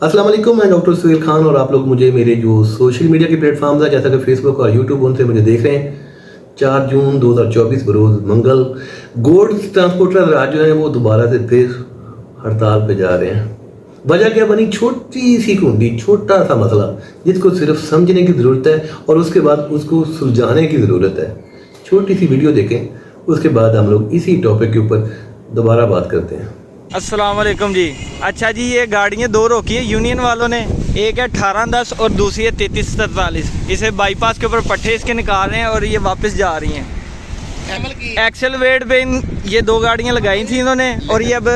अस्सलाम वालेकुम, मैं डॉक्टर सुहेल खान और आप लोग मुझे मेरे जो सोशल मीडिया के प्लेटफॉर्म्स हैं जैसा कि फेसबुक और यूट्यूब उनसे मुझे देख रहे हैं। 4 जून 2024 बरोज़ मंगल गुड्स ट्रांसपोर्टर आज जो है वो दोबारा से फिर हड़ताल पे जा रहे हैं। वजह क्या बनी? छोटी सी कुंडी, छोटा सा मसला जिसको सिर्फ समझने की ज़रूरत है और उसके बाद उसको सुलझाने की ज़रूरत है। छोटी सी वीडियो देखें, उसके बाद हम लोग इसी टॉपिक के ऊपर दोबारा बात करते हैं। अस्सलाम वालेकुम जी। अच्छा जी, ये गाड़ियाँ दो रोकी है यूनियन वालों ने, एक है 1810 और दूसरी है 3343। इसे बाईपास के ऊपर पट्टे इसके निकाल रहे हैं और ये वापस जा रही हैं। एक्सेल वेट पे ये दो गाड़ियाँ लगाई थी इन्होंने और ये अब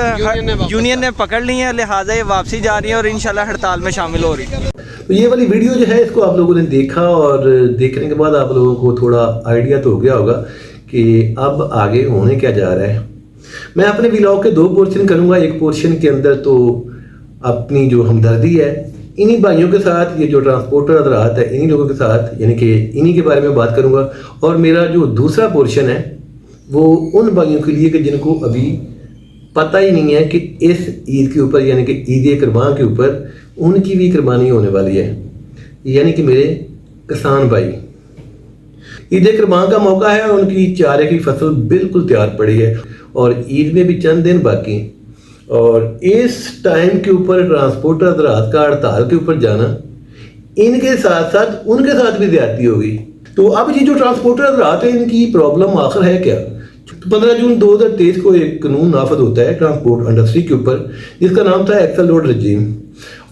यूनियन ने पकड़ ली हैं, लिहाजा ये वापसी जा रही है और इंशाल्लाह हड़ताल में शामिल हो रही है। तो ये वाली वीडियो जो है इसको आप लोगों ने देखा और देखने के बाद आप लोगों को थोड़ा आइडिया तो हो गया होगा कि अब आगे होने क्या जा रहा है। मैं अपने व्लॉग के 2 पोर्शन करूंगा। एक पोर्शन के अंदर तो अपनी जो हमदर्दी है इन्हीं भाइयों के साथ, ये जो ट्रांसपोर्टर हज़रात है इन्हीं लोगों के साथ, यानी कि इन्हीं के बारे में बात करूंगा। और मेरा जो दूसरा पोर्शन है वो उन भाइयों के लिए कि जिनको अभी पता ही नहीं है कि इस ईद के ऊपर यानी कि ईद कुर्बान के ऊपर उनकी भी कुर्बानी होने वाली है, यानी कि मेरे किसान भाई। ईद कुर्बान का मौका है और उनकी चारे की फसल बिल्कुल तैयार पड़ी है और ईद में भी चंद दिन बाकी। और इस टाइम के ऊपर ट्रांसपोर्टर हज़रात का हड़ताल के ऊपर जाना, इनके साथ साथ उनके साथ भी ज्यादती होगी। तो अब ये जो ट्रांसपोर्टर हज़रात है इनकी प्रॉब्लम आखिर है क्या? तो 15 जून 2023 को एक कानून नाफद होता है ट्रांसपोर्ट इंडस्ट्री के ऊपर, जिसका नाम था एक्सल लोड रजीम।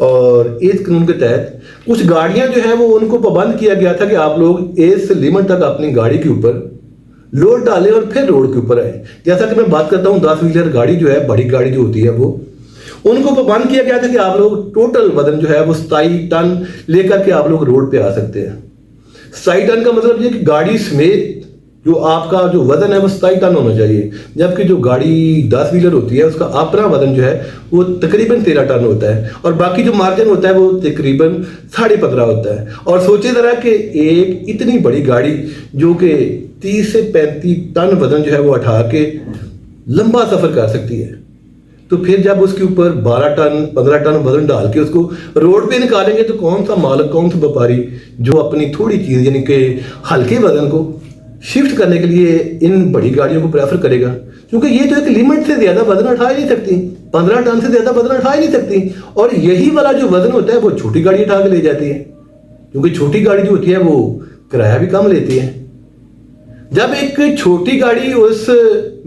और इस कानून के तहत कुछ गाड़ियां जो है वो उनको पाबंद किया गया था कि आप लोग इस लिमिट तक अपनी गाड़ी के ऊपर लोड डालें और फिर रोड के ऊपर आए। जैसा कि मैं बात करता हूँ 10 व्हीलर गाड़ी जो है, बड़ी गाड़ी जो होती है, वो उनको पाबंद किया गया था कि आप लोग टोटल वजन जो है वो 27 टन लेकर के आप लोग रोड पे आ सकते हैं। 27 टन का मतलब ये कि गाड़ी समेत जो आपका जो वजन है वो 27 टन होना चाहिए, जबकि जो गाड़ी 10 व्हीलर होती है उसका अपना वजन जो है वो तकरीबन 13 टन होता है और बाकी जो मार्जिन होता है वो तकरीबन 15.5 होता है। और सोचिए जरा कि एक इतनी बड़ी गाड़ी जो कि 30 से 35 टन वजन जो है वो उठा के लंबा सफर कर सकती है, तो फिर जब उसके ऊपर 12 टन 15 टन वजन डाल के उसको रोड पे निकालेंगे तो कौन सा मालिक, कौन सा व्यापारी जो अपनी थोड़ी चीज़ यानी कि हल्के वजन को शिफ्ट करने के लिए इन बड़ी गाड़ियों को प्रेफर करेगा? क्योंकि ये तो एक लिमिट से ज़्यादा वजन उठा ही नहीं सकती, 15 टन से ज़्यादा वजन उठा ही नहीं सकती। और यही वाला जो वजन होता है वो छोटी गाड़ी उठा के ले जाती है, क्योंकि छोटी गाड़ी जो होती है वो किराया भी कम लेती है। जब एक छोटी गाड़ी उस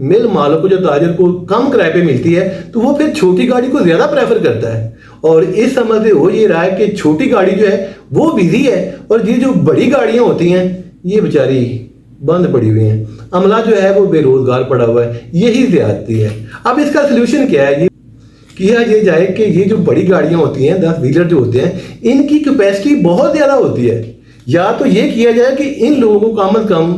मिल मालिक को, जो ताजर को कम किराए पे मिलती है, तो वो फिर छोटी गाड़ी को ज़्यादा प्रेफर करता है। और इस समझ से हो ये रहा है कि छोटी गाड़ी जो है वो बिजी है और ये जो बड़ी गाड़ियाँ होती हैं ये बेचारी बंद पड़ी हुई हैं, अमला जो है वो बेरोजगार पड़ा हुआ है। यही ज्यादती है। अब इसका सोल्यूशन क्या है? ये किया ये जाए कि ये जो बड़ी गाड़ियां होती हैं, 10 व्हीलर जो होते हैं, इनकी कैपेसिटी बहुत ज़्यादा होती है। या तो ये किया जाए कि इन लोगों को कम अज कम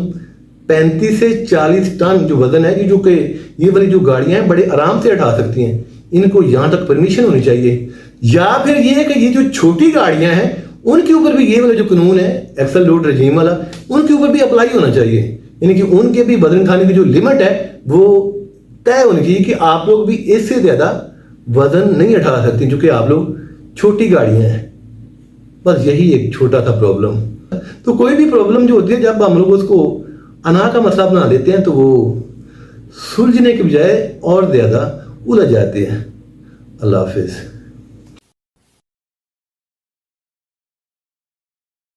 35 से 40 टन जो वजन है, जो कि ये वाली जो गाड़ियां हैं बड़े आराम से उठा सकती हैं, इनको यहाँ तक परमिशन होनी चाहिए। या फिर ये कि ये जो छोटी गाड़ियां हैं उनके ऊपर भी ये वाला जो कानून है एक्सल लोड रजीम वाला, उनके ऊपर भी अप्लाई होना चाहिए, यानी कि उनके भी वजन उठाने की जो लिमिट है वो तय होनी चाहिए कि आप लोग भी इससे ज़्यादा वजन नहीं उठा सकते, क्योंकि आप लोग छोटी गाड़ियां हैं। बस यही एक छोटा सा प्रॉब्लम। तो कोई भी प्रॉब्लम जो होती है जब हम लोग उसको अना का मसला बना लेते हैं तो वो सुलझने के बजाय और ज़्यादा उलझ जाते हैं। अल्लाह हाफिज़।